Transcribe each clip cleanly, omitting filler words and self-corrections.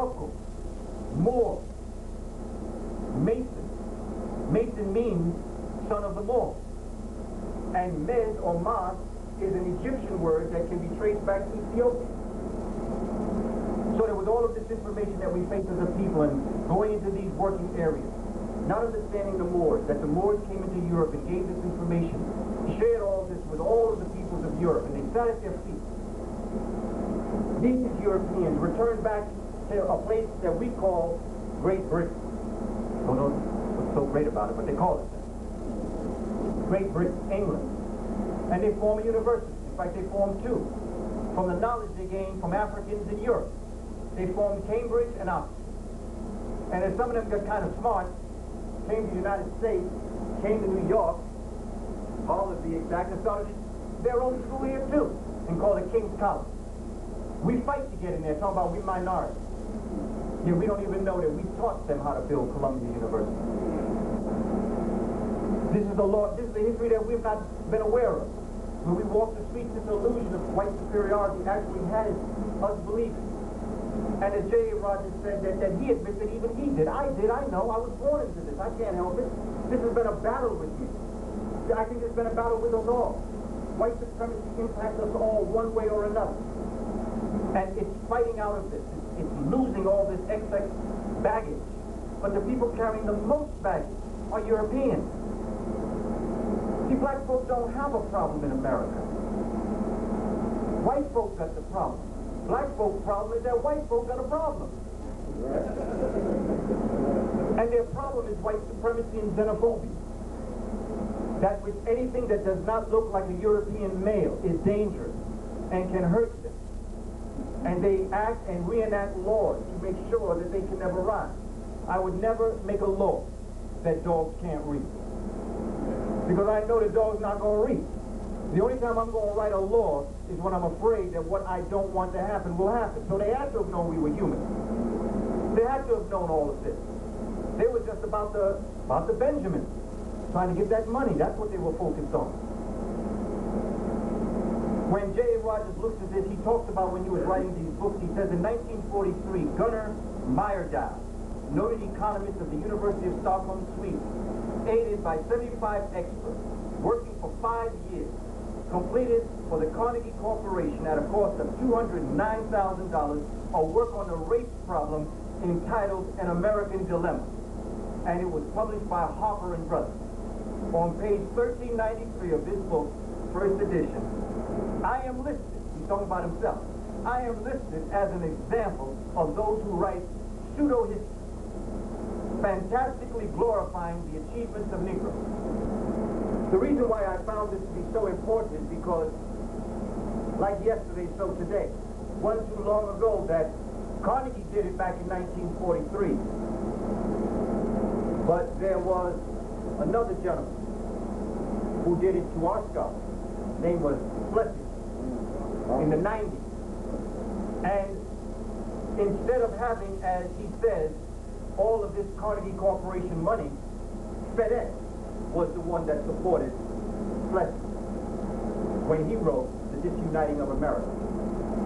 uncle. Moor. Mason. Mason means son of the Moor. And Mez or Maz is an Egyptian word that can be traced back to Ethiopia. So there was all of this information that we face as a people, and going into these working areas, not understanding the Moors, that the Moors came into Europe and gave this information, shared all this with all of the peoples of Europe, and they sat at their feet. These Europeans returned back to a place that we call Great Britain. Don't know what's so great about it, but they call it that. Great Britain, England. And they form a university. In fact, they formed two. From the knowledge they gained from Africans in Europe. They formed Cambridge and Oxford. And as some of them got kind of smart, came to the United States, came to New York, Harvard to be exact, and started their own school here too, and called it King's College. We fight to get in there, talking about we minorities. Yeah, we don't even know that we taught them how to build Columbia University. This is the law, this is the history that we've not been aware of. When we walk the streets, this illusion of white superiority actually has us believing. And as J.A. Rogers said, that he admits that even he did. I know, I was born into this. I can't help it. This has been a battle with me. I think it's been a battle with us all. White supremacy impacts us all one way or another. And it's fighting out of this. It's losing all this excess baggage. But the people carrying the most baggage are Europeans. See, black folks don't have a problem in America. White folks got the problem. Black folks' problem is that white folks got a problem. And their problem is white supremacy and xenophobia. That which anything that does not look like a European male is dangerous and can hurt them. And they act and reenact laws to make sure that they can never rise. I would never make a law that dogs can't read. Because I know the dog's not going to read. The only time I'm going to write a law is when I'm afraid that what I don't want to happen will happen. So they had to have known we were human. They had to have known all of this. They were just about the Benjamins, trying to get that money. That's what they were focused on. When J.A. Rogers looks at this, he talks about when he was writing these books, he says in 1943, Gunnar Myrdal, noted economist of the University of Stockholm, Sweden, aided by 75 experts, working for 5 years, completed for the Carnegie Corporation at a cost of $209,000 a work on the race problem entitled An American Dilemma. And it was published by Harper and Brothers. On page 1393 of this book, first edition, I am listed, he's talking about himself, I am listed as an example of those who write pseudo-history, fantastically glorifying the achievements of Negroes. The reason why I found this to be so important is because, like yesterday, so today, wasn't too long ago that Carnegie did it back in 1943. But there was another gentleman who did it to our scholars. His name was Plessy in the 90s. And instead of having, as he says, all of this Carnegie Corporation money, FedEx was the one that supported Plessy when he wrote The Disuniting of America.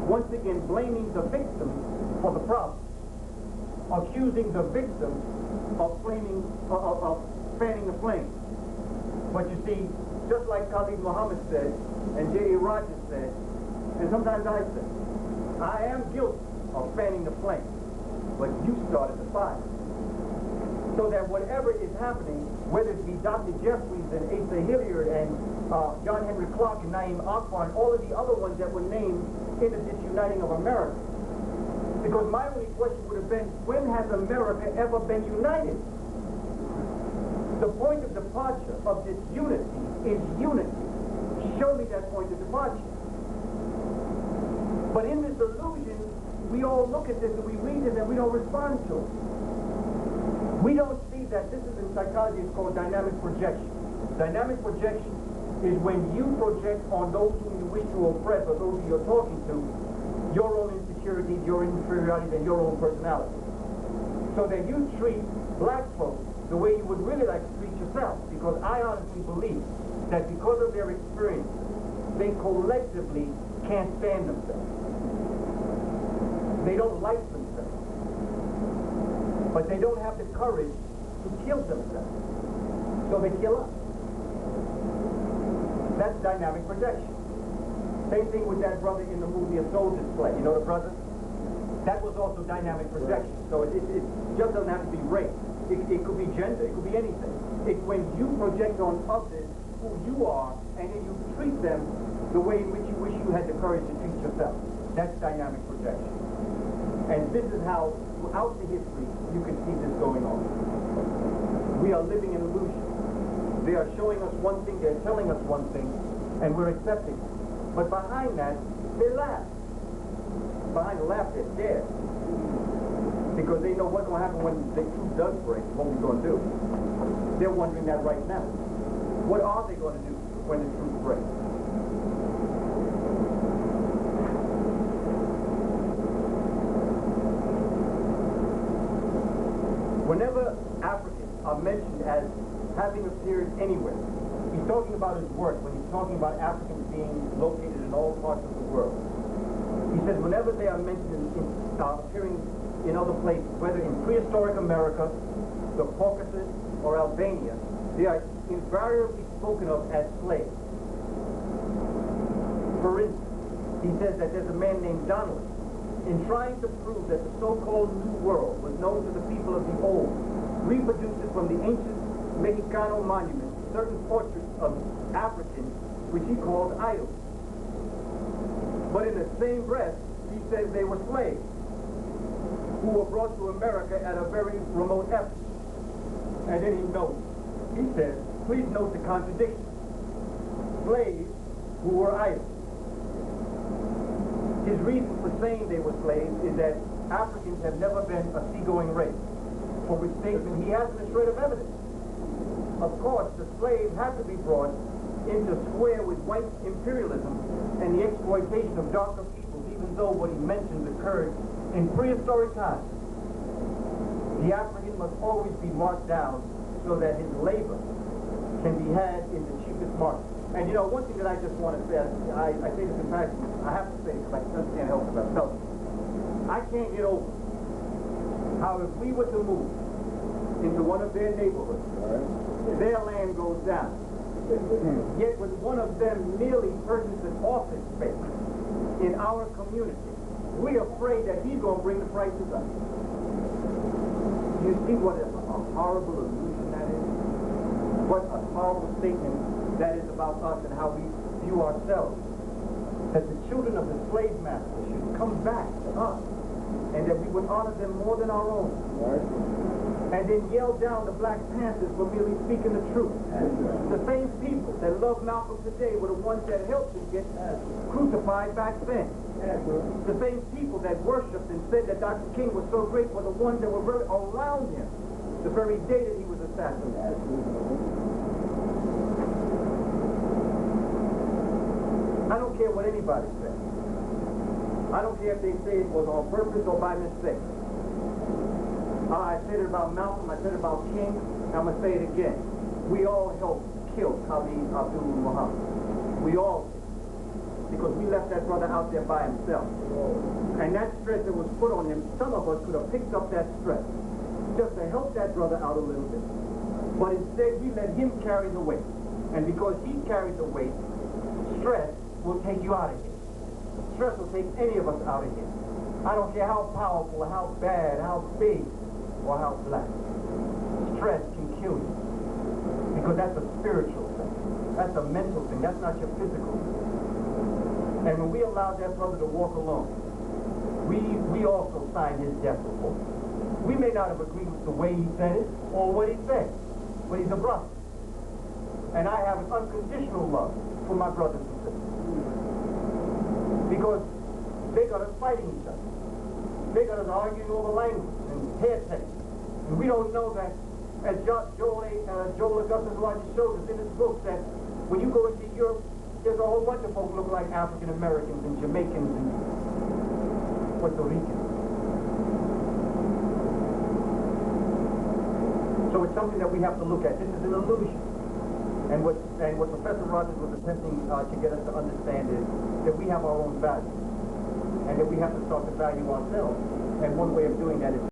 Once again, blaming the victim for the problem, accusing the victim of fanning the flame. But you see, just like Khalid Muhammad said, and J.A. Rogers said, and sometimes I say, I am guilty of fanning the flame, but you started the fire. So that whatever is happening, whether it be Dr. Jeffries and Asa Hilliard and John Henry Clark and Naim Akbar and all of the other ones that were named in the Disuniting of America. Because my only question would have been, when has America ever been united? The point of departure of this unity is unity. Show me that point of departure. But in this illusion, we all look at this and we read it and we don't respond to it. We don't see that this is in psychology, it's called dynamic projection. Dynamic projection is when you project on those whom you wish to oppress or those who you're talking to, your own insecurities, your inferiorities, and your own personality. So that you treat black folks the way you would really like to treat yourself. Because I honestly believe that because of their experience, they collectively can't stand themselves. They don't like themselves. but they don't have the courage to kill themselves. So they kill us. That's dynamic projection. Same thing with that brother in the movie A Soldier's Play. You know the brother? That was also dynamic projection. So it just doesn't have to be race. It could be gender. It could be anything. It's when you project on others who you are, and then you treat them the way in which you wish you had the courage to treat yourself. That's dynamic projection. And this is how, throughout the history, you can see this going on. We are living in illusion. They are showing us one thing, they're telling us one thing, and we're accepting it. But behind that, they laugh. Behind the laugh, they're scared. Because they know what's going to happen when the truth does break, what we're going to do. They're wondering that right now. What are they going to do when the truth breaks? Whenever Africans are mentioned as having appeared anywhere, he's talking about his work when he's talking about Africans being located in all parts of the world. He says whenever they are mentioned appearing in other places, whether in prehistoric America, the Caucasus, or Albania, they are invariably spoken of as slaves. For instance, he says that there's a man named Donnelly, in trying to prove that the so-called New World was known to the people of the old, reproduces from the ancient Mexicano monuments certain portraits of Africans, which he called idols. But in the same breath, he says they were slaves, who were brought to America at a very remote epoch. And then he notes, he says, please note the contradiction. Slaves who were idols. His reason for saying they were slaves is that Africans have never been a seagoing race, for which statement he hasn't a shred of evidence. Of course, the slaves had to be brought into square with white imperialism and the exploitation of darker peoples, even though what he mentions occurred in prehistoric times. The African must always be marked down so that his labor can be had in the cheapest market. And you know, one thing that I just want to say, I say this in passing, I have to say it because I can't help it myself. I can't get over how if we were to move into one of their neighborhoods, their land goes down. Yet when one of them merely purchases office space in our community, we're afraid that he's going to bring the prices up. You see what a horrible illusion that is? What a horrible statement that is about us and how we view ourselves. That the children of the slave master should come back to us and that we would honor them more than our own. And then yell down the Black Panthers for merely speaking the truth. The same people that love Malcolm today were the ones that helped him get crucified back then. The same people that worshipped and said that Dr. King was so great were the ones that were around him the very day that he was assassinated. I don't care what anybody says. I don't care if they say it was on purpose or by mistake. I said it about Malcolm, I said it about King, and I'm going to say it again. We all helped kill Khalid Abdul Muhammad. We all did. Because we left that brother out there by himself. And that stress that was put on him, some of us could have picked up that stress just to help that brother out a little bit. But instead, we let him carry the weight. And because he carried the weight, stress will take you out of here. Stress will take any of us out of here. I don't care how powerful, how bad, how big, or how black. Stress can kill you. Because that's a spiritual thing. That's a mental thing. That's not your physical thing. And when we allowed that brother to walk alone, we also signed his death report. We may not have agreed with the way he said it or what he said, but he's a brother. And I have an unconditional love for my brothers and sisters. Because they got us fighting each other. They got us arguing over language and hair text. And we don't know that, as Joel Augustus Rogers showed us in his book, that when you go into Europe, there's a whole bunch of folks look like African Americans and Jamaicans and Puerto Ricans. So it's something that we have to look at. This is an illusion. And what Professor Rogers was attempting to get us to understand is that we have our own values. And that we have to start to value ourselves. And one way of doing that is